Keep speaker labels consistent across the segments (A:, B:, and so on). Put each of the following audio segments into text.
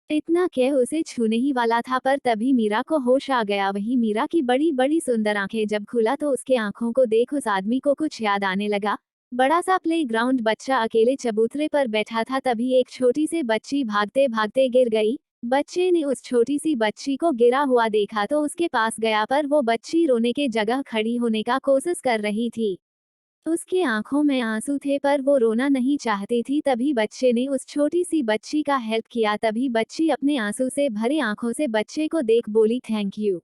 A: इतना कह उसे छूने ही वाला था, पर तभी मीरा को होश आ गया। वही मीरा की बड़ी बड़ी सुंदर आंखें जब खुला तो उसके आंखों को देख उस आदमी को कुछ याद आने लगा। बड़ा सा प्लेग्राउंड, बच्चा अकेले चबूतरे पर बैठा था। तभी एक छोटी सी बच्ची भागते भागते गिर गई। बच्चे ने उस छोटी सी बच्ची को गिरा हुआ देखा तो उसके पास गया, पर वो बच्ची रोने के जगह खड़ी होने का कोशिश कर रही थी। उसकी आंखों में आंसू थे, पर वो रोना नहीं चाहती थी। तभी बच्चे ने उस छोटी सी बच्ची का हेल्प किया। तभी बच्ची अपने आंसू से भरे आंखों से बच्चे को देख बोली, थैंक यू।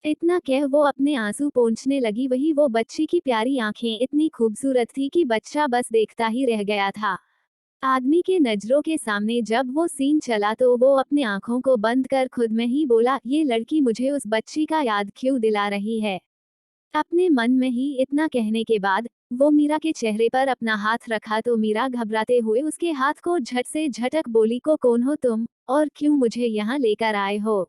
A: इतना कह वो अपने आंसू पोंछने लगी। वही वो बच्ची की प्यारी आंखें इतनी खूबसूरत थी कि बच्चा बस देखता ही रह गया था। आदमी के नजरों के सामने जब वो सीन चला तो वो अपने आंखों को बंद कर खुद में ही बोला, ये लड़की मुझे उस बच्ची का याद क्यों दिला रही है। अपने मन में ही इतना कहने के बाद वो मीरा के चेहरे पर अपना हाथ रखा तो मीरा घबराते हुए उसके हाथ को झट से झटक बोली, को कौन हो तुम और क्यों मुझे यहाँ लेकर आए हो।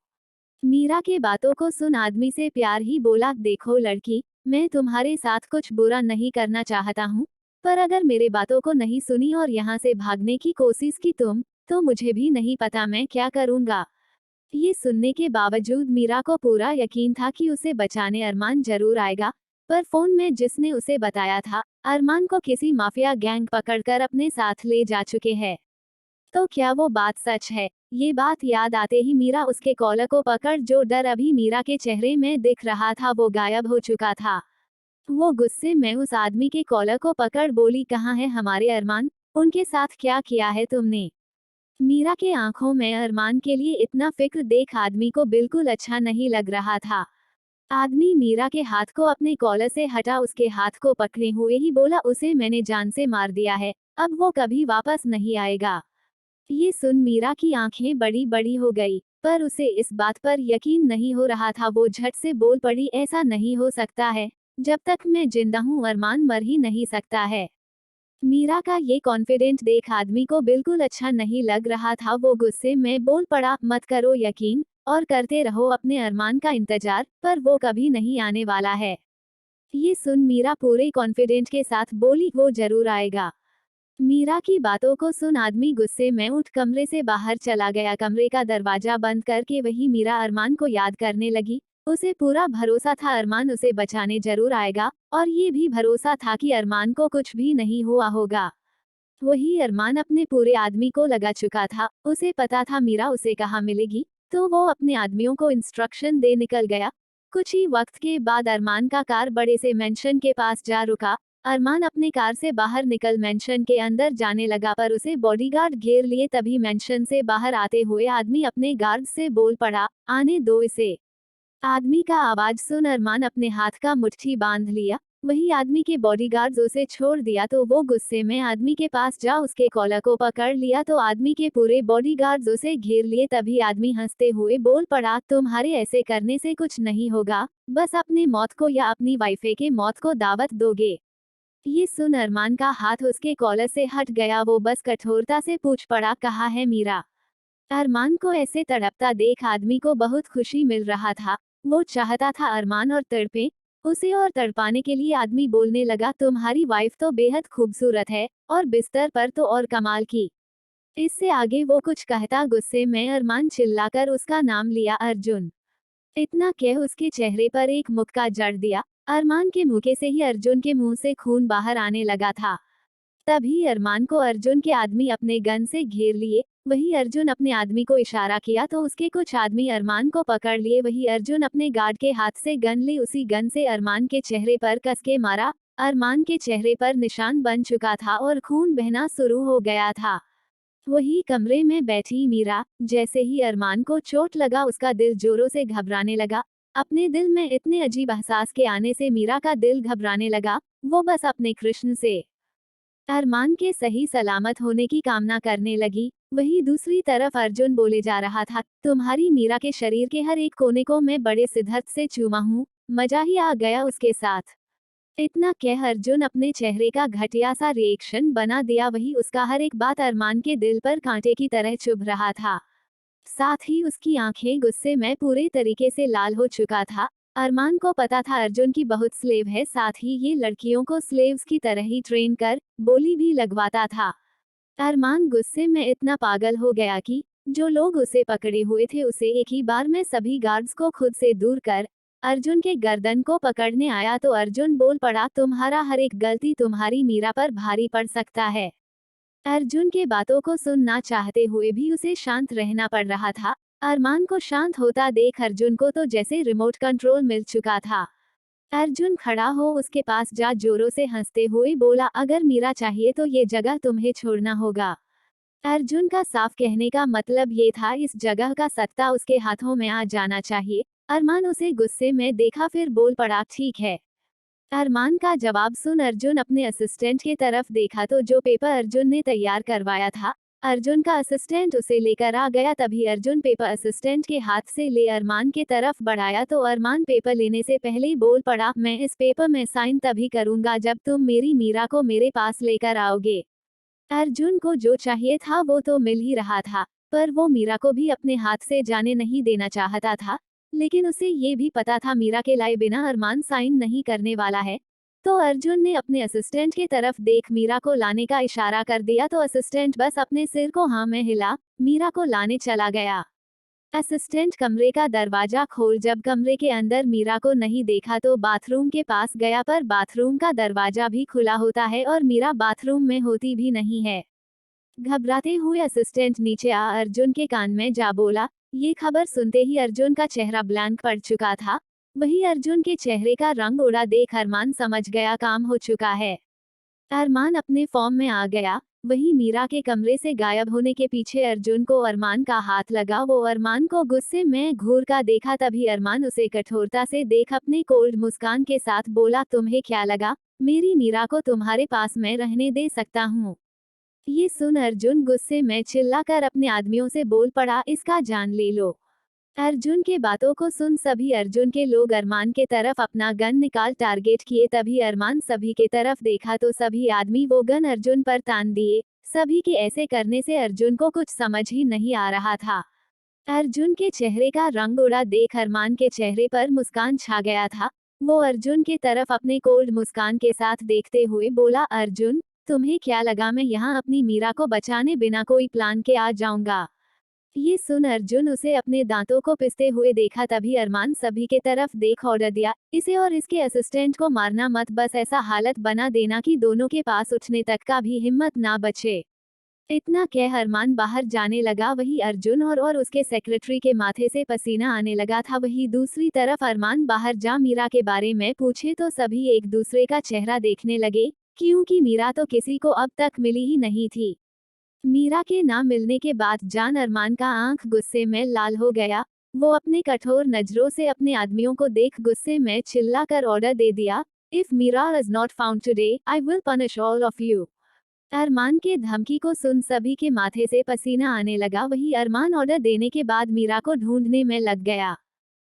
A: मीरा के बातों को सुन आदमी से प्यार ही बोला, देखो लड़की, मैं तुम्हारे साथ कुछ बुरा नहीं करना चाहता हूँ, पर अगर मेरे बातों को नहीं सुनी और यहाँ से भागने की कोशिश की तुम, तो मुझे भी नहीं पता मैं क्या करूँगा। ये सुनने के बावजूद मीरा को पूरा यकीन था कि उसे बचाने अरमान जरूर आएगा, पर फोन में जिसने उसे बताया था, अरमान को किसी माफिया गैंग पकड़कर अपने साथ ले जा चुके हैं। तो क्या वो बात सच है? ये बात याद आते ही मीरा उसके कॉलर को पकड़, जो डर अभी मीरा के चेहरे में दिख रहा था वो गायब हो चुका था। वो गुस्से में उस आदमी के कॉलर को पकड़ बोली, कहाँ है हमारे अरमान, उनके साथ क्या किया है तुमने। मीरा के आंखों में अरमान के लिए इतना फिक्र देख आदमी को बिल्कुल अच्छा नहीं लग रहा था। आदमी मीरा के हाथ को अपने कॉलर से हटा उसके हाथ को पकड़े हुए ही बोला, उसे मैंने जान से मार दिया है, अब वो कभी वापस नहीं आएगा। ये सुन मीरा की आंखें बड़ी बड़ी हो गई, पर उसे इस बात पर यकीन नहीं हो रहा था। वो झट से बोल पड़ी, ऐसा नहीं हो सकता है, जब तक मैं जिंदा हूँ अरमान मर ही नहीं सकता है। मीरा का ये कॉन्फिडेंट देख आदमी को बिल्कुल अच्छा नहीं लग रहा था। वो गुस्से में बोल पड़ा, मत करो यकीन और करते रहो अपने अरमान का इंतजार, पर वो कभी नहीं आने वाला है। ये सुन मीरा पूरे कॉन्फिडेंट के साथ बोली, वो जरूर आएगा। मीरा की बातों को सुन आदमी गुस्से में उठ कमरे से बाहर चला गया। कमरे का दरवाजा बंद करके वही मीरा अरमान को याद करने लगी। उसे पूरा भरोसा था अरमान उसे बचाने जरूर आएगा, और ये भी भरोसा था कि अरमान को कुछ भी नहीं हुआ होगा। वही अरमान अपने पूरे आदमी को लगा चुका था। उसे पता था मीरा उसे कहाँ मिलेगी, तो वो अपने आदमियों को इंस्ट्रक्शन दे निकल गया। कुछ ही वक्त के बाद अरमान का कार बड़े से मेंशन के पास जा रुका। अरमान अपने कार से बाहर निकल मेंशन के अंदर जाने लगा, पर उसे बॉडीगार्ड घेर लिए। तभी मेंशन से बाहर आते हुए आदमी अपने गार्ड से बोल पड़ा, आने दो इसे। आदमी का आवाज सुन अरमान अपने हाथ का मुट्ठी बांध लिया। वही आदमी के बॉडीगार्ड्स उसे छोड़ दिया तो वो गुस्से में आदमी के पास जा उसके कॉलर को पकड़ लिया, तो आदमी के पूरे बॉडीगार्ड्स उसे घेर लिए। तभी आदमी हंसते हुए बोल पड़ा, तुम्हारे ऐसे करने से कुछ नहीं होगा, बस अपनी मौत को या अपनी वाइफे के मौत को दावत दोगे। ये सुन अरमान का हाथ उसके कॉलर से हट गया। वो बस कठोरता से पूछ पड़ा, कहाँ है मीरा। अरमान को ऐसे तड़पता देख आदमी को बहुत खुशी मिल रहा था। वो चाहता था अरमान और तड़पे उसे, और तड़पाने के लिए आदमी बोलने लगा, तुम्हारी वाइफ तो बेहद खूबसूरत है, और बिस्तर पर तो और कमाल की। इससे आगे वो कुछ कहता गुस्से में अरमान चिल्लाकर उसका नाम लिया, अर्जुन। इतना कह उसके चेहरे पर एक मुक्का जड़ दिया। अरमान के मुके से ही अर्जुन के मुंह से खून बाहर आने लगा था। तभी अरमान को अर्जुन के आदमी अपने गन से घेर लिए। वही अर्जुन अपने आदमी को इशारा किया तो उसके कुछ आदमी अरमान को पकड़ लिए। वही अर्जुन अपने गार्ड के हाथ से गन ली, उसी गन से अरमान के चेहरे पर कस के मारा। अरमान के चेहरे पर निशान बन चुका था और खून बहना शुरू हो गया था। वही कमरे में बैठी मीरा, जैसे ही अरमान को चोट लगा उसका दिल जोरों से घबराने लगा। अपने दिल में इतने अजीब एहसास के आने से मीरा का दिल घबराने लगा। वो बस अपने कृष्ण से अरमान के सही सलामत होने की कामना करने लगी। वही दूसरी तरफ अर्जुन बोले जा रहा था, तुम्हारी मीरा के शरीर के हर एक कोने को मैं बड़े सिद्धत से चूमा हूँ, मजा ही आ गया उसके साथ। इतना कह अर्जुन अपने चेहरे का घटिया सा रिएक्शन बना दिया। वही उसका हर एक बात अरमान के दिल पर कांटे की तरह चुभ रहा था। साथ ही उसकी आंखें गुस्से में पूरे तरीके से लाल हो चुका था। अरमान को पता था अर्जुन की बहुत स्लेव है, साथ ही ये लड़कियों को स्लेव्स की तरह ही ट्रेन कर बोली भी लगवाता था। अरमान गुस्से में इतना पागल हो गया कि जो लोग उसे पकड़े हुए थे उसे एक ही बार में सभी गार्ड्स को खुद से दूर कर अर्जुन के गर्दन को पकड़ने आया तो अर्जुन बोल पड़ा, तुम्हारा हर एक गलती तुम्हारी मीरा पर भारी पड़ सकता है। अर्जुन के बातों को सुनना चाहते हुए भी उसे शांत रहना पड़ रहा था। अरमान को शांत होता देख अर्जुन को तो जैसे रिमोट कंट्रोल मिल चुका था। अर्जुन खड़ा हो उसके पास जा जोरों से हंसते हुए बोला, अगर मीरा चाहिए तो ये जगह तुम्हें छोड़ना होगा। अर्जुन का साफ कहने का मतलब ये था, इस जगह का सत्ता उसके हाथों में आ जाना चाहिए। अरमान उसे गुस्से में देखा फिर बोल पड़ा, ठीक है। अरमान का जवाब सुन अर्जुन अपने असिस्टेंट की तरफ देखा तो जो पेपर अर्जुन ने तैयार करवाया था अर्जुन का असिस्टेंट उसे लेकर आ गया। तभी अर्जुन पेपर असिस्टेंट के हाथ से ले अरमान की तरफ बढ़ाया तो अरमान पेपर लेने से पहले ही बोल पड़ा, मैं इस पेपर में साइन तभी करूंगा जब तुम मेरी मीरा को मेरे पास लेकर आओगे। अर्जुन को जो चाहिए था वो तो मिल ही रहा था, पर वो मीरा को भी अपने हाथ से जाने नहीं देना चाहता था। लेकिन उसे ये भी पता था मीरा के लाए बिना अरमान साइन नहीं करने वाला है। तो अर्जुन ने अपने असिस्टेंट की तरफ देख मीरा को लाने का इशारा कर दिया तो असिस्टेंट बस अपने सिर को हाँ में हिला मीरा को लाने चला गया। असिस्टेंट कमरे का दरवाजा खोल जब कमरे के अंदर मीरा को नहीं देखा तो बाथरूम के पास गया, पर बाथरूम का दरवाजा भी खुला होता है और मीरा बाथरूम में होती भी नहीं है। घबराते हुए असिस्टेंट नीचे आ अर्जुन के कान में जा बोला। ये खबर सुनते ही अर्जुन का चेहरा ब्लैंक पड़ चुका था। वही अर्जुन के चेहरे का रंग उड़ा देख अरमान समझ गया काम हो चुका है। अरमान अपने फॉर्म में आ गया। वही मीरा के कमरे से गायब होने के पीछे अर्जुन को अरमान का हाथ लगा। वो अरमान को गुस्से में घूर का देखा तभी अरमान उसे कठोरता से देख अपने कोल्ड मुस्कान के साथ बोला, तुम्हें क्या लगा मेरी मीरा को तुम्हारे पास मैं रहने दे सकता हूँ। ये सुन अर्जुन गुस्से में चिल्लाकर अपने आदमियों से बोल पड़ा, इसका जान ले लो। अर्जुन के बातों को सुन सभी अर्जुन के लोग अरमान के तरफ अपना गन निकाल टारगेट किए। तभी अरमान सभी के तरफ देखा तो सभी आदमी वो गन अर्जुन पर तान दिए। सभी के ऐसे करने से अर्जुन को कुछ समझ ही नहीं आ रहा था। अर्जुन के चेहरे का रंग उड़ा देख अरमान के चेहरे पर मुस्कान छा गया था। वो अर्जुन के तरफ अपने कोल्ड मुस्कान के साथ देखते हुए बोला, अर्जुन तुम्हें क्या लगा मैं यहाँ अपनी मीरा को बचाने बिना कोई प्लान के आ जाऊंगा। ये सुन अर्जुन उसे अपने दांतों को पिसते हुए देखा तभी अरमान सभी के तरफ देख ऑर्डर दिया, इसे और इसके असिस्टेंट को मारना मत, बस ऐसा हालत बना देना कि दोनों के पास उठने तक का भी हिम्मत ना बचे। इतना कह अरमान बाहर जाने लगा। वही अर्जुन और उसके सेक्रेटरी के माथे से पसीना आने लगा था। वही दूसरी तरफ अरमान बाहर जा मीरा के बारे में पूछे तो सभी एक दूसरे का चेहरा देखने लगे, क्योंकि मीरा तो किसी को अब तक मिली ही नहीं थी। मीरा के ना मिलने के बाद जान अरमान का आंख गुस्से में लाल हो गया। वो अपने कठोर नजरों से अपने आदमियों को देख गुस्से में चिल्लाकर ऑर्डर दे दिया, if Meera is not found today I will punish all of you. Armaan के धमकी को सुन सभी के माथे से पसीना आने लगा। वही अरमान ऑर्डर देने के बाद मीरा को ढूंढने में लग गया।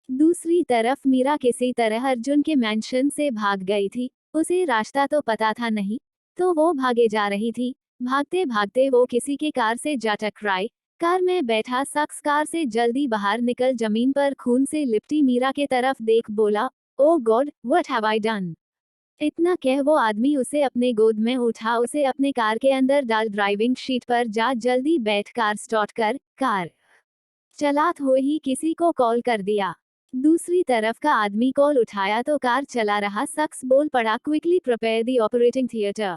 A: दूसरी तरफ मीरा किसी तरह अर्जुन के मैंशन से भाग गई थी। उसे रास्ता तो पता था नहीं, तो वो भागे जा रही थी। भागते भागते वो किसी के कार से जा टकराई। कार में बैठा शख्स कार से जल्दी बाहर निकल जमीन पर खून से लिपटी मीरा के तरफ देख बोला, oh God what have I done. इतना कह वो आदमी उसे अपने गोद में उठा, उसे अपने कार के अंदर डाल ड्राइविंग शीट पर जा जल्दी बैठ कार स्टार्ट कर। कार चलाते हुए ही किसी को कॉल कर दिया। दूसरी तरफ का आदमी कॉल उठाया तो कार चला रहा शख्स बोल पड़ा, quickly prepare the operating theatre.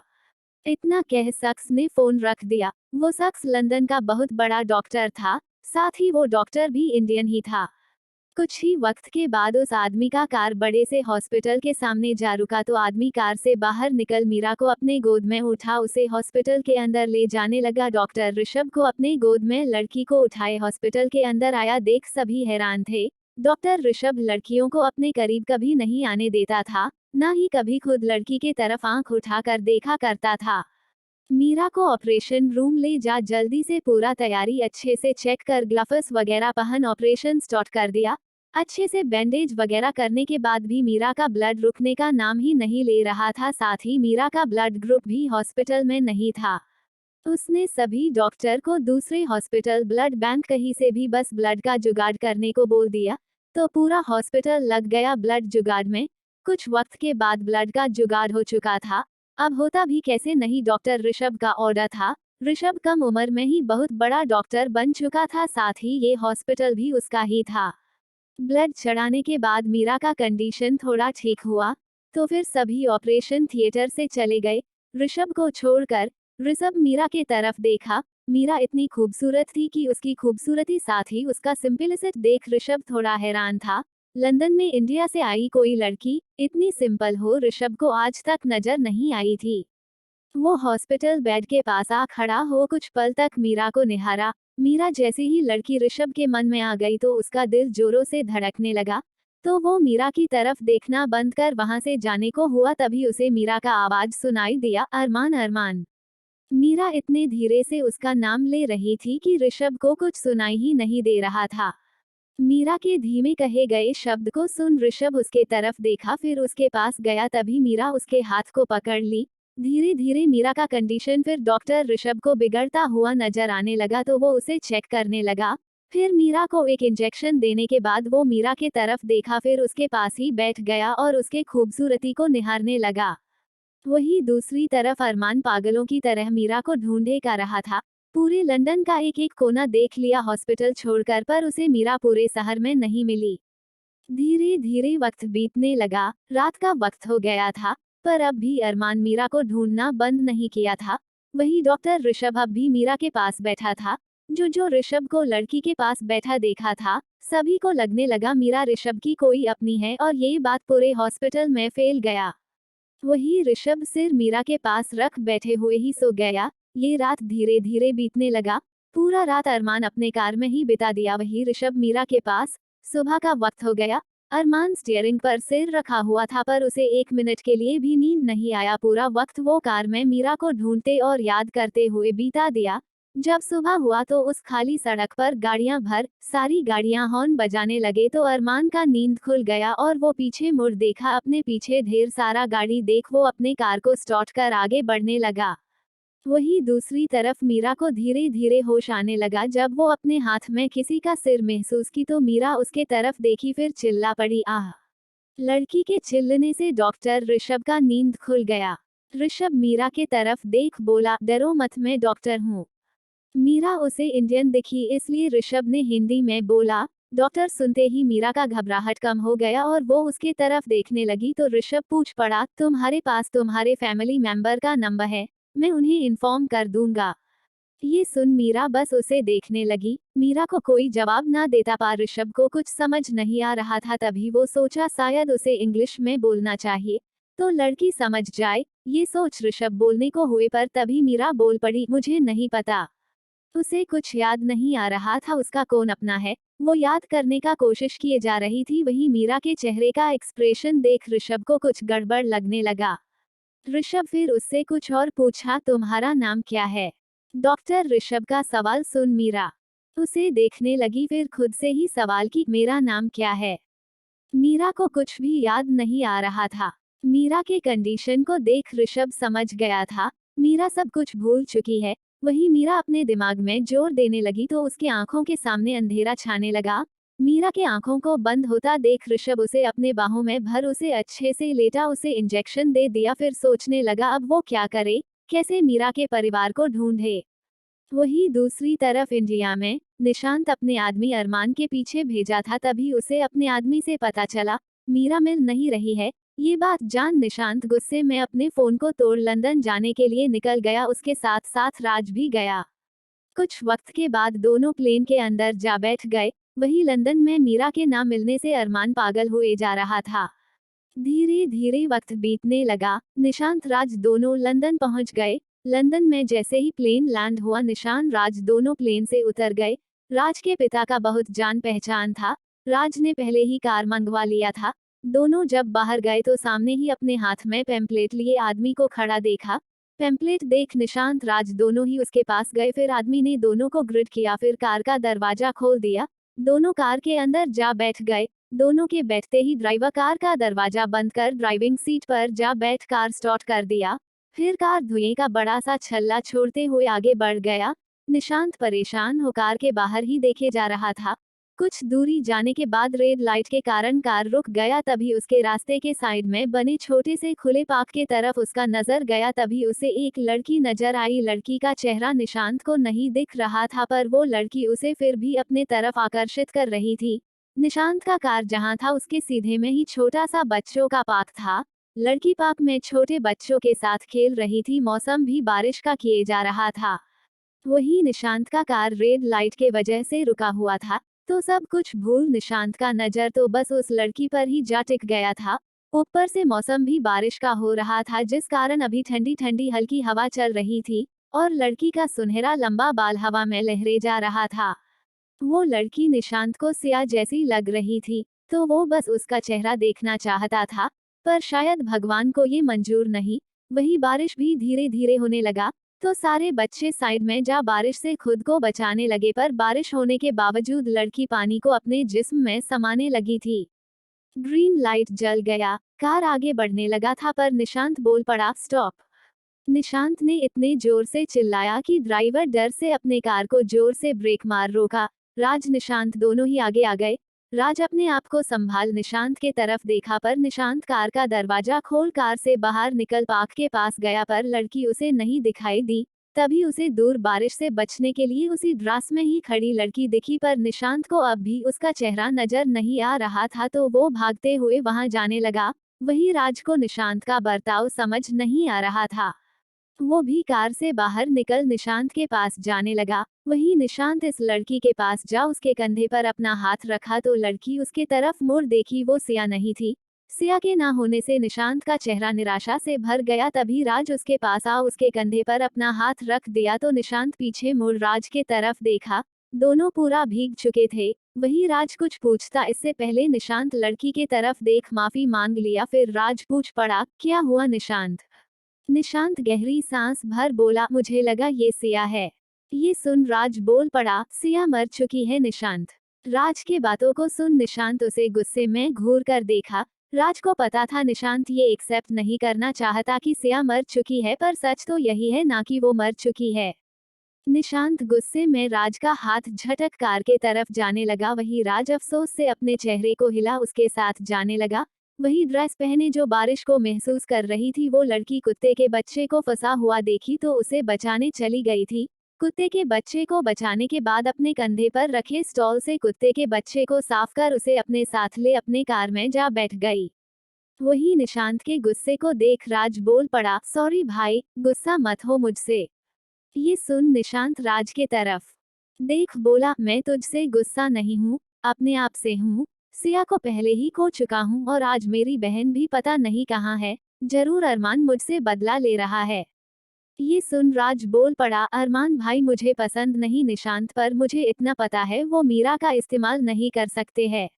A: इतना कह शख्स ने फोन रख दिया। वो शख्स लंदन का बहुत बड़ा डॉक्टर था, साथ ही वो डॉक्टर भी इंडियन ही था। कुछ ही वक्त के बाद उस आदमी का कार बड़े से हॉस्पिटल के सामने जा रुका तो आदमी कार से बाहर निकल मीरा को अपने गोद में उठा, उसे हॉस्पिटल के अंदर ले जाने लगा। डॉक्टर ऋषभ को अपने गोद में लड़की को उठाए हॉस्पिटल के अंदर आया देख सभी हैरान थे। डॉक्टर ऋषभ लड़कियों को अपने करीब कभी नहीं आने देता था, ना ही कभी खुद लड़की के तरफ आंख उठाकर देखा करता था। मीरा को ऑपरेशन रूम ले जा जल्दी से, पूरा तैयारी अच्छे से चेक कर, ग्लव्स वगैरह पहन, ऑपरेशन स्टार्ट कर दिया। अच्छे से बैंडेज वगैरह करने के बाद भी मीरा का ब्लड रुकने का नाम ही नहीं ले रहा था। साथ ही मीरा का ब्लड ग्रुप भी हॉस्पिटल में नहीं था। उसने सभी डॉक्टर को दूसरे हॉस्पिटल ब्लड बैंक कहीं से भी बस ब्लड का जुगाड़ करने को बोल दिया, तो पूरा हॉस्पिटल लग गया ब्लड जुगाड़ में। कुछ वक्त के बाद ब्लड का जुगाड़ हो चुका था। अब होता भी कैसे नहीं, डॉक्टर ऋषभ का ऑर्डर था। ऋषभ कम उम्र में ही बहुत बड़ा डॉक्टर बन चुका था, साथ ही ये हॉस्पिटल भी उसका ही था। ब्लड चढ़ाने के बाद मीरा का कंडीशन थोड़ा ठीक हुआ, तो फिर सभी ऑपरेशन थिएटर से चले गए, ऋषभ को छोड़कर। ऋषभ मीरा के तरफ देखा। मीरा इतनी खूबसूरत थी कि उसकी खूबसूरती साथ ही उसका सिंपलिसिटी देख ऋषभ थोड़ा हैरान था। लंदन में इंडिया से आई कोई लड़की इतनी सिंपल हो, ऋषभ को आज तक नजर नहीं आई थी। वो हॉस्पिटल बेड के पास आ खड़ा हो कुछ पल तक मीरा को निहारा। मीरा जैसे ही लड़की ऋषभ के मन में आ गई तो उसका दिल जोरों से धड़कने लगा। तो वो मीरा की तरफ देखना बंद कर वहां से जाने को हुआ, तभी उसे मीरा का आवाज सुनाई दिया, अरमान अरमान। मीरा इतने धीरे से उसका नाम ले रही थी कि ऋषभ को कुछ सुनाई ही नहीं दे रहा था। मीरा के धीमे कहे गए शब्द को सुन ऋषभ उसके तरफ देखा, फिर उसके पास गया, तभी मीरा उसके हाथ को पकड़ ली। धीरे धीरे मीरा का कंडीशन फिर डॉक्टर ऋषभ को बिगड़ता हुआ नजर आने लगा, तो वो उसे चेक करने लगा। फिर मीरा को एक इंजेक्शन देने के बाद वो मीरा के तरफ देखा, फिर उसके पास ही बैठ गया और उसके खूबसूरती को निहारने लगा। वहीं दूसरी तरफ अरमान पागलों की तरह मीरा को ढूंढे का रहा था। पूरे लंदन का एक एक कोना देख लिया हॉस्पिटल छोड़कर, पर उसे मीरा पूरे शहर में नहीं मिली। धीरे धीरे वक्त बीतने लगा, रात का वक्त हो गया था, पर अब भी अरमान मीरा को ढूंढना बंद नहीं किया था। वही डॉक्टर ऋषभ अब भी मीरा के पास बैठा था। जो ऋषभ को लड़की के पास बैठा देखा था, सभी को लगने लगा मीरा ऋषभ की कोई अपनी है, और ये बात पूरे हॉस्पिटल में फैल गया। वही ऋषभ सिर मीरा के पास रख बैठे हुए ही सो गया। ये रात धीरे धीरे बीतने लगा। पूरा रात अरमान अपने कार में ही बिता दिया, वही ऋषभ मीरा के पास। सुबह का वक्त हो गया। अरमान स्टीयरिंग पर सिर रखा हुआ था, पर उसे 1 मिनट के लिए भी नींद नहीं आया। पूरा वक्त वो कार में मीरा को ढूंढते और याद करते हुए बीता दिया। जब सुबह हुआ तो उस खाली सड़क पर गाड़ियां भर सारी गाड़ियां हॉर्न बजाने लगे, तो अरमान का नींद खुल गया और वो पीछे मुड़ देखा। अपने पीछे ढेर सारा गाड़ी देख वो अपने कार को स्टार्ट कर आगे बढ़ने लगा। वही दूसरी तरफ मीरा को धीरे धीरे होश आने लगा। जब वो अपने हाथ में किसी का सिर महसूस की तो मीरा उसके तरफ देखी, फिर चिल्ला पड़ी, आह। लड़की के चिल्लने से डॉक्टर ऋषभ का नींद खुल गया। ऋषभ मीरा के तरफ देख बोला, डरो मत, मैं डॉक्टर हूँ। मीरा उसे इंडियन दिखी, इसलिए ऋषभ ने हिंदी में बोला। डॉक्टर सुनते ही मीरा का घबराहट कम हो गया और वो उसके तरफ देखने लगी, तो ऋषभ पूछ पड़ा, तुम्हारे पास तुम्हारे फैमिली मेंबर का नंबर है? मैं उन्हें इन्फॉर्म कर दूंगा। ये सुन मीरा बस उसे देखने लगी। मीरा को कोई जवाब ना देता पा ऋषभ को कुछ समझ नहीं आ रहा था, तभी वो सोचा शायद उसे इंग्लिश में बोलना चाहिए तो लड़की समझ जाए। ये सोच ऋषभ बोलने को हुए, पर तभी मीरा बोल पड़ी, मुझे नहीं पता। उसे कुछ याद नहीं आ रहा था, उसका कौन अपना है, वो याद करने का कोशिश किए जा रही थी। वहीं मीरा के चेहरे का एक्सप्रेशन देख ऋषभ को कुछ गड़बड़ लगने लगा। ऋषभ फिर उससे कुछ और पूछा, तुम्हारा नाम क्या है? डॉक्टर ऋषभ का सवाल सुन मीरा उसे देखने लगी, फिर खुद से ही सवाल की, मेरा नाम क्या है? मीरा को कुछ भी याद नहीं आ रहा था। मीरा के कंडीशन को देख ऋषभ समझ गया था, मीरा सब कुछ भूल चुकी है। वही मीरा अपने दिमाग में जोर देने लगी तो उसके आंखों के सामने अंधेरा छाने लगा। मीरा के आंखों को बंद होता देख ऋषभ उसे अपने बाहों में भर उसे अच्छे से लेटा, उसे इंजेक्शन दे दिया। फिर सोचने लगा अब वो क्या करे, कैसे मीरा के परिवार को ढूंढे। वही दूसरी तरफ इंडिया में निशांत अपने आदमी अरमान के पीछे भेजा था, तभी उसे अपने आदमी से पता चला मीरा मिल नहीं रही है। ये बात जान निशांत गुस्से में अपने फोन को तोड़ लंदन जाने के लिए निकल गया, उसके साथ साथ राज भी गया। कुछ वक्त के बाद दोनों प्लेन के अंदर जा बैठ गए। वही लंदन में मीरा के ना मिलने से अरमान पागल हुए जा रहा था। धीरे धीरे वक्त बीतने लगा। निशांत राज दोनों लंदन पहुंच गए। लंदन में जैसे ही प्लेन लैंड हुआ, निशान राज दोनों प्लेन से उतर गए। राज के पिता का बहुत जान पहचान था। राज ने पहले ही कार मंगवा लिया था। दोनों जब बाहर गए तो सामने ही अपने हाथ में पैम्पलेट लिए आदमी को खड़ा देखा। पैम्पलेट देख निशांत राज दोनों ही उसके पास गए। फिर आदमी ने दोनों को ग्रिड किया, फिर कार का दरवाजा खोल दिया। दोनों कार के अंदर जा बैठ गए। दोनों के बैठते ही ड्राइवर कार का दरवाजा बंद कर ड्राइविंग सीट पर जा बैठ कार स्टार्ट कर दिया। फिर कार धुएं का बड़ा सा छल्ला छोड़ते हुए आगे बढ़ गया। निशांत परेशान हो कार के बाहर ही देखे जा रहा था। कुछ दूरी जाने के बाद रेड लाइट के कारण कार रुक गया। तभी उसके रास्ते के साइड में बने छोटे से खुले पार्क के तरफ उसका नजर गया। तभी उसे एक लड़की नजर आई। लड़की का चेहरा निशांत को नहीं दिख रहा था, पर वो लड़की उसे फिर भी अपने तरफ आकर्षित कर रही थी। निशांत का कार जहां था उसके सीधे में ही छोटा सा बच्चों का पार्क था। लड़की पार्क में छोटे बच्चों के साथ खेल रही थी। मौसम भी बारिश का किए जा रहा था। वही निशांत का कार रेड लाइट के वजह से रुका हुआ था, तो सब कुछ भूल निशांत का नजर तो बस उस लड़की पर ही जा टिक गया था। ऊपर से मौसम भी बारिश का हो रहा था, जिस कारण अभी ठंडी ठंडी हल्की हवा चल रही थी और लड़की का सुनहरा लंबा बाल हवा में लहरे जा रहा था। वो लड़की निशांत को सिया जैसी लग रही थी, तो वो बस उसका चेहरा देखना चाहता था, पर शायद भगवान को ये मंजूर नहीं। वही बारिश भी धीरे धीरे होने लगा, तो सारे बच्चे साइड में जा बारिश से खुद को बचाने लगे, पर बारिश होने के बावजूद लड़की पानी को अपने जिस्म में समाने लगी थी। ग्रीन लाइट जल गया, कार आगे बढ़ने लगा था, पर निशांत बोल पड़ा, स्टॉप। निशांत ने इतने जोर से चिल्लाया कि ड्राइवर डर से अपने कार को जोर से ब्रेक मार रोका। राज निशांत दोनों ही आगे आ गए। राज अपने आप को संभाल निशांत के तरफ देखा, पर निशांत कार का दरवाजा खोल कार से बाहर निकल पार्क के पास गया, पर लड़की उसे नहीं दिखाई दी। तभी उसे दूर बारिश से बचने के लिए उसी ड्रास में ही खड़ी लड़की दिखी, पर निशांत को अब भी उसका चेहरा नजर नहीं आ रहा था, तो वो भागते हुए वहां जाने लगा। वही राज को निशांत का बर्ताव समझ नहीं आ रहा था। वो भी कार से बाहर निकल निशांत के पास जाने लगा। वही निशांत इस लड़की के पास जा उसके कंधे पर अपना हाथ रखा, तो लड़की उसके तरफ मुड़ देखी। वो सिया नहीं थी। सिया के ना होने से निशांत का चेहरा निराशा से भर गया। तभी राज उसके पास आ उसके कंधे पर अपना हाथ रख दिया, तो निशांत पीछे मुड़ राज के तरफ देखा। दोनों पूरा भीग चुके थे। वही राज कुछ पूछता इससे पहले निशांत लड़की के तरफ देख माफी मांग लिया। फिर राज पूछ पड़ा, क्या हुआ निशांत? निशांत गहरी सांस भर बोला, मुझे लगा ये सिया है। ये सुन राज बोल पड़ा, सिया मर चुकी है निशांत। राज के बातों को सुन निशांत उसे गुस्से में घूर कर देखा। राज को पता था निशांत ये एक्सेप्ट नहीं करना चाहता कि सिया मर चुकी है, पर सच तो यही है ना कि वो मर चुकी है। निशांत गुस्से में राज का हाथ झटक कार के तरफ जाने लगा। वही राज अफसोस से अपने चेहरे को हिला उसके साथ जाने लगा। वही ड्रेस पहने जो बारिश को महसूस कर रही थी, वो लड़की कुत्ते के बच्चे को फंसा हुआ देखी तो उसे बचाने चली गई थी। कुत्ते के बच्चे को बचाने के बाद अपने कंधे पर रखे स्टॉल से कुत्ते के बच्चे को साफ कर उसे अपने साथ ले अपने कार में जा बैठ गई। वही निशांत के गुस्से को देख राज बोल पड़ा, सॉरी भाई, गुस्सा मत हो मुझसे। ये सुन निशांत राज के तरफ देख बोला, मैं तुझसे गुस्सा नहीं हूँ, अपने आप से हूँ। सिया को पहले ही खो चुका हूँ और आज मेरी बहन भी पता नहीं कहाँ है। जरूर अरमान मुझसे बदला ले रहा है। ये सुन राज बोल पड़ा, अरमान भाई मुझे पसंद नहीं निशांत, पर मुझे इतना पता है वो मीरा का इस्तेमाल नहीं कर सकते हैं।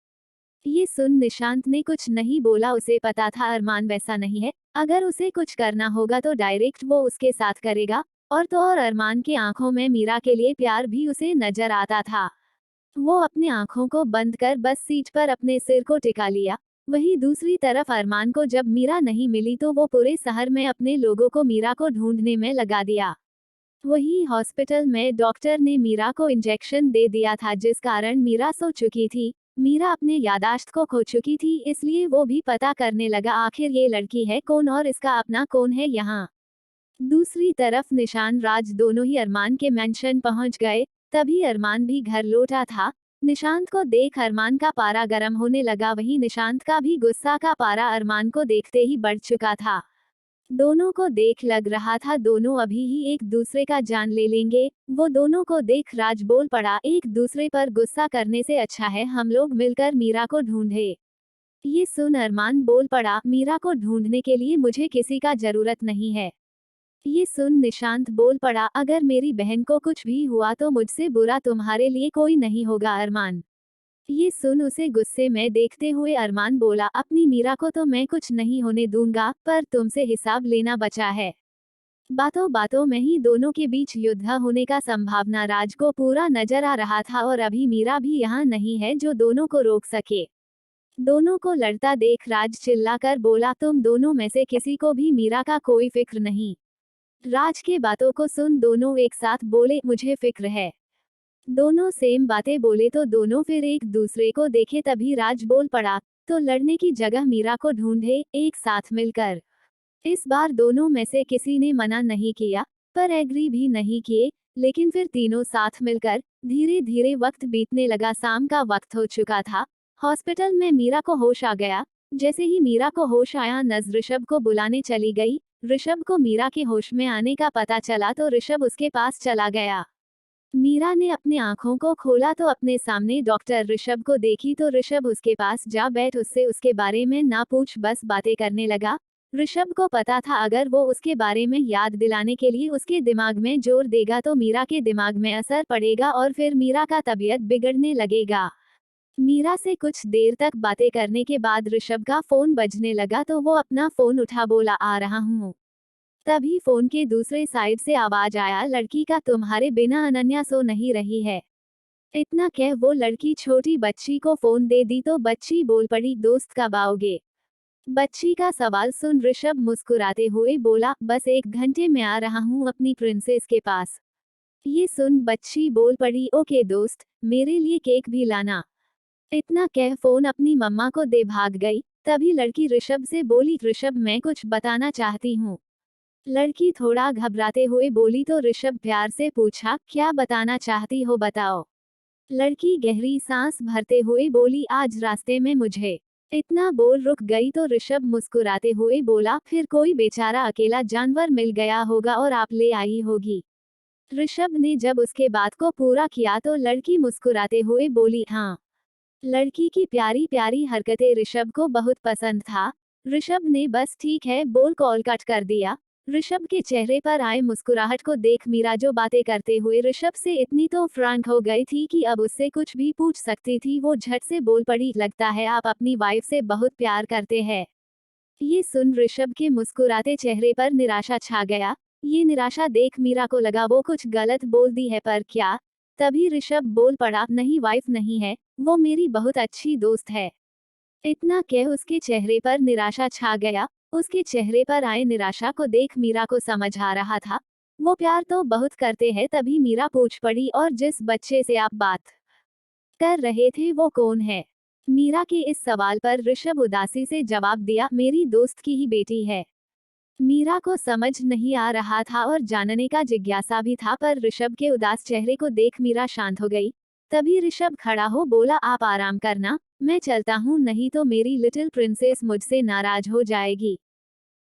A: ये सुन निशांत ने कुछ नहीं बोला। उसे पता था अरमान वैसा नहीं है। अगर उसे कुछ करना होगा तो डायरेक्ट वो उसके साथ करेगा। और तो और अरमान की आंखों में मीरा के लिए प्यार भी उसे नजर आता था। वो अपने आंखों को बंद कर बस सीट पर अपने सिर को टिका लिया। वही दूसरी तरफ अरमान को जब मीरा नहीं मिली तो वो पूरे शहर में अपने लोगों को मीरा को ढूंढने में लगा दिया। वही हॉस्पिटल में डॉक्टर ने मीरा को इंजेक्शन दे दिया था, जिस कारण मीरा सो चुकी थी। मीरा अपने यादाश्त को खो चुकी थी, इसलिए वो भी पता करने लगा आखिर ये लड़की है कौन और इसका अपना कौन है यहाँ। दूसरी तरफ निशान राज दोनों ही अरमान के मेंशन पहुंच गए। तभी अरमान भी घर लौटा था। निशांत को देख अरमान का पारा गर्म होने लगा। वहीं निशांत का भी गुस्सा का पारा अरमान को देखते ही बढ़ चुका था। दोनों को देख लग रहा था दोनों अभी ही एक दूसरे का जान ले लेंगे। वो दोनों को देख राज बोल पड़ा, एक दूसरे पर गुस्सा करने से अच्छा है हम लोग मिलकर मीरा को ढूंढे। ये सुन अरमान बोल पड़ा, मीरा को ढूंढने के लिए मुझे किसी का जरूरत नहीं है। ये सुन निशांत बोल पड़ा, अगर मेरी बहन को कुछ भी हुआ तो मुझसे बुरा तुम्हारे लिए कोई नहीं होगा अरमान। ये सुन उसे गुस्से में देखते हुए अरमान बोला, अपनी मीरा को तो मैं कुछ नहीं होने दूंगा, पर तुमसे हिसाब लेना बचा है। बातों बातों में ही दोनों के बीच युद्ध होने का संभावना राज को पूरा नजर आ रहा था, और अभी मीरा भी यहाँ नहीं है जो दोनों को रोक सके। दोनों को लड़ता देख राज चिल्लाकर बोला, तुम दोनों में से किसी को भी मीरा का कोई फिक्र नहीं। राज के बातों को सुन दोनों एक साथ बोले, मुझे फिक्र है। दोनों सेम बातें बोले तो दोनों फिर एक दूसरे को देखे, तभी राज बोल पड़ा, तो लड़ने की जगह मीरा को ढूंढे एक साथ मिलकर। इस बार दोनों में से किसी ने मना नहीं किया, पर एग्री भी नहीं किए, लेकिन फिर तीनों साथ मिलकर धीरे धीरे वक्त बीतने लगा। शाम का वक्त हो चुका था। हॉस्पिटल में मीरा को होश आ गया। जैसे ही मीरा को होश आया, नज ऋषभ को बुलाने चली गई। ऋषभ को मीरा के होश में आने का पता चला तो ऋषभ उसके पास चला गया। मीरा ने अपनी आंखों को खोला तो अपने सामने डॉक्टर ऋषभ को देखी, तो ऋषभ उसके पास जा बैठ उससे उसके बारे में ना पूछ बस बातें करने लगा। ऋषभ को पता था अगर वो उसके बारे में याद दिलाने के लिए उसके दिमाग में जोर देगा तो मीरा के दिमाग में असर पड़ेगा और फिर मीरा का तबीयत बिगड़ने लगेगा। मीरा से कुछ देर तक बातें करने के बाद ऋषभ का फोन बजने लगा तो वो अपना फोन उठा बोला, आ रहा हूँ। तभी फोन के दूसरे साइड से आवाज आया, लड़की का तुम्हारे बिना अनन्या सो नहीं रही है। इतना कह वो लड़की छोटी बच्ची को फोन दे दी तो बच्ची बोल पड़ी, दोस्त कब आओगे। बच्ची का सवाल सुन ऋषभ मुस्कुराते हुए बोला, बस 1 घंटे में आ रहा हूँ अपनी प्रिंसेस के पास। ये सुन बच्ची बोल पड़ी, ओके दोस्त, मेरे लिए केक भी लाना। इतना कह फोन अपनी मम्मा को दे भाग गई। तभी लड़की ऋषभ से बोली, ऋषभ मैं कुछ बताना चाहती हूँ। लड़की थोड़ा घबराते हुए बोली तो ऋषभ प्यार से पूछा, क्या बताना चाहती हो बताओ। लड़की गहरी सांस भरते हुए बोली, आज रास्ते में मुझे। इतना बोल रुक गई तो ऋषभ मुस्कुराते हुए बोला, फिर कोई बेचारा अकेला जानवर मिल गया होगा और आप ले आई होगी। ऋषभ ने जब उसके बात को पूरा किया तो लड़की मुस्कुराते हुए बोली, हाँ। लड़की की प्यारी प्यारी हरकतें ऋषभ को बहुत पसंद था। ऋषभ ने बस ठीक है बोल कॉल कट कर दिया। ऋषभ के चेहरे पर आए मुस्कुराहट को देख मीरा जो बातें करते हुए ऋषभ से इतनी तो फ्रैंक हो गई थी कि अब उससे कुछ भी पूछ सकती थी। वो झट से बोल पड़ी, लगता है आप अपनी वाइफ से बहुत प्यार करते हैं। ये सुन ऋषभ के मुस्कुराते चेहरे पर निराशा छा गया। ये निराशा देख मीरा को लगा वो कुछ गलत बोल दी है, पर क्या। तभी ऋषभ बोल पड़ा, नहीं वाइफ नहीं है, वो मेरी बहुत अच्छी दोस्त है। इतना कह उसके चेहरे पर निराशा छा गया। उसके चेहरे पर आए निराशा को देख मीरा को समझ आ रहा था वो प्यार तो बहुत करते हैं। तभी मीरा पूछ पड़ी, और जिस बच्चे से आप बात कर रहे थे वो कौन है। मीरा के इस सवाल पर ऋषभ उदासी से जवाब दिया, मेरी दोस्त की ही बेटी है। मीरा को समझ नहीं आ रहा था और जानने का जिज्ञासा भी था, पर ऋषभ के उदास चेहरे को देख मीरा शांत हो गई। तभी ऋषभ खड़ा हो बोला, आप आराम करना, मैं चलता हूँ, नहीं तो मेरी लिटिल प्रिंसेस मुझसे नाराज हो जाएगी।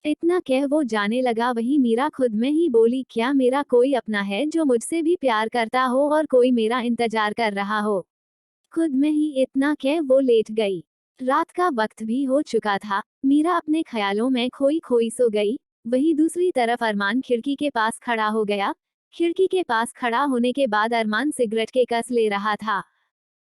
A: इतना कह वो जाने लगा। वहीं मीरा खुद में ही बोली, क्या मेरा कोई अपना है जो मुझसे भी प्यार करता हो और कोई मेरा इंतजार कर रहा हो। खुद में ही इतना कह वो लेट गई। रात का वक्त भी हो चुका था। मीरा अपने ख्यालों में खोई खोई सो गई। वहीं दूसरी तरफ अरमान खिड़की के पास खड़ा हो गया। खिड़की के पास खड़ा होने के बाद अरमान सिगरेट के कस ले रहा था।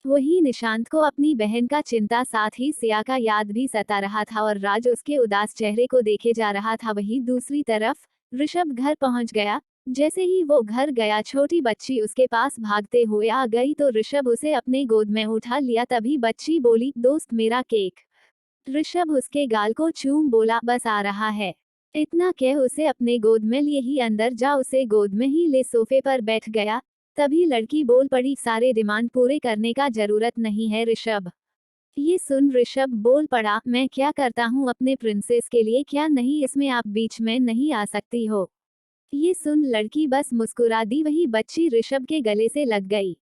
A: वहीं निशांत को अपनी बहन का चिंता, साथ ही सिया का याद भी सता रहा था और राज उसके उदास चेहरे को देखे जा रहा था। वहीं दूसरी तरफ ऋषभ घर पहुंच गया। जैसे ही वो घर गया, छोटी बच्ची उसके पास भागते हुए आ गई तो ऋषभ उसे अपने गोद में उठा लिया। तभी बच्ची बोली, दोस्त मेरा केक। ऋषभ उसके गाल को चूम बोला, बस आ रहा है। इतना कह उसे अपने गोद में लिए ही अंदर जा उसे गोद में ही ले सोफे पर बैठ गया। तभी लड़की बोल पड़ी, सारे डिमांड पूरे करने का जरूरत नहीं है ऋषभ। ये सुन ऋषभ बोल पड़ा, मैं क्या करता हूँ अपने प्रिंसेस के लिए, क्या नहीं, इसमें आप बीच में नहीं आ सकती हो। ये सुन लड़की बस मुस्कुरा दी। वही बच्ची ऋषभ के गले से लग गई।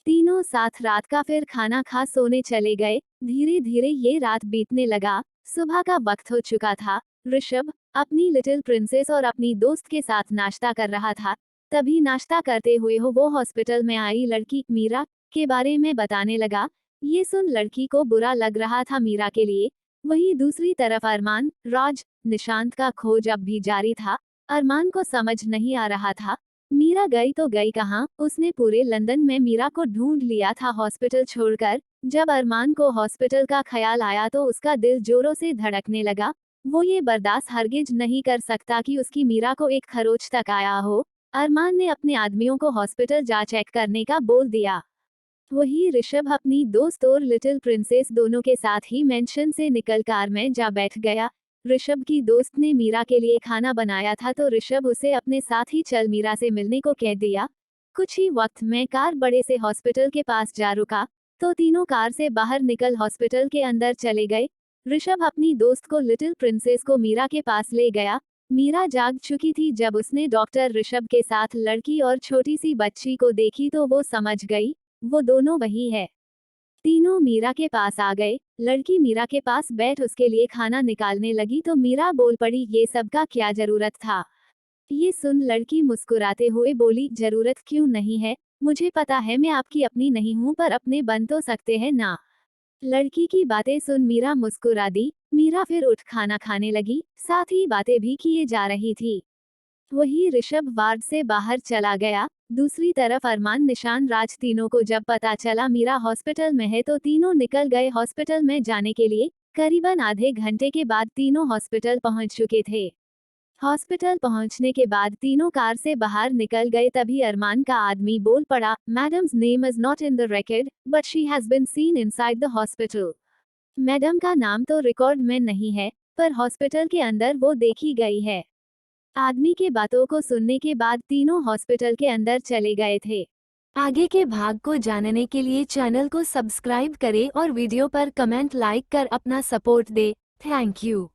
A: तीनों साथ रात का फिर खाना खा सोने चले गए। धीरे धीरे ये रात बीतने लगा। सुबह का वक्त हो चुका था। ऋषभ अपनी लिटिल प्रिंसेस और अपनी दोस्त के साथ नाश्ता कर रहा था। तभी नाश्ता करते हुए वो हॉस्पिटल में आई लड़की मीरा के बारे में बताने लगा। ये सुन लड़की को बुरा लग रहा था मीरा के लिए। वहीं दूसरी तरफ अरमान, राज, निशांत का खोज अब भी जारी था। अरमान को समझ नहीं आ रहा था मीरा गई तो गई कहाँ। उसने पूरे लंदन में मीरा को ढूंढ लिया था हॉस्पिटल छोड़कर। जब अरमान को हॉस्पिटल का ख्याल आया तो उसका दिल जोरों से धड़कने लगा। वो ये बर्दाश्त हरगिज नहीं कर सकता कि उसकी मीरा को एक खरोच तक आया हो। अरमान ने अपने आदमियों को हॉस्पिटल जा चेक करने का बोल दिया। वही ऋषभ अपनी दोस्त और लिटिल प्रिंसेस दोनों के साथ ही मेंशन से निकल कार में जा बैठ गया। ऋषभ की दोस्त ने मीरा के लिए खाना बनाया था तो ऋषभ उसे अपने साथ ही चल मीरा से मिलने को कह दिया। कुछ ही वक्त में कार बड़े से हॉस्पिटल के पास जा रुका, तो तीनों कार से बाहर निकल हॉस्पिटल के अंदर चले गए। ऋषभ अपनी दोस्त को लिटिल प्रिंसेस को मीरा के पास ले गया। मीरा जाग चुकी थी जब उसने डॉक्टर ऋषभ के साथ लड़की और छोटी सी बच्ची को देखी तो वो समझ गई, वो दोनों वही है। तीनों मीरा के पास आ गए। लड़की मीरा के पास बैठ उसके लिए खाना निकालने लगी तो मीरा बोल पड़ी, ये सब का क्या जरूरत था। ये सुन लड़की मुस्कुराते हुए बोली, जरूरत क्यों नहीं है, मुझे पता है मैं आपकी अपनी नहीं हूँ पर अपने बन तो सकते हैं ना। लड़की की बातें सुन मीरा मुस्कुरा दी। मीरा फिर उठ खाना खाने लगी, साथ ही बातें भी किए जा रही थी। वही ऋषभ वार्ड से बाहर चला गया। दूसरी तरफ अरमान निशान राज तीनों को जब पता चला मीरा हॉस्पिटल में है तो तीनों निकल गए हॉस्पिटल में जाने के लिए। करीबन आधे घंटे के बाद तीनों हॉस्पिटल पहुंच चुके थे। हॉस्पिटल पहुंचने के बाद तीनों कार से बाहर निकल गए तभी अरमान का आदमी बोल पड़ा, madam's name is not in the record but she has been seen inside the hospital. Madam का नाम तो रिकॉर्ड में नहीं है, पर हॉस्पिटल के अंदर वो देखी गई है। आदमी के बातों को सुनने के बाद तीनों हॉस्पिटल के अंदर चले गए थे। आगे के भाग को जानने के लिए चैनल को सब्सक्राइब करें और वीडियो पर कमेंट लाइक कर अपना सपोर्ट दे। Thank you.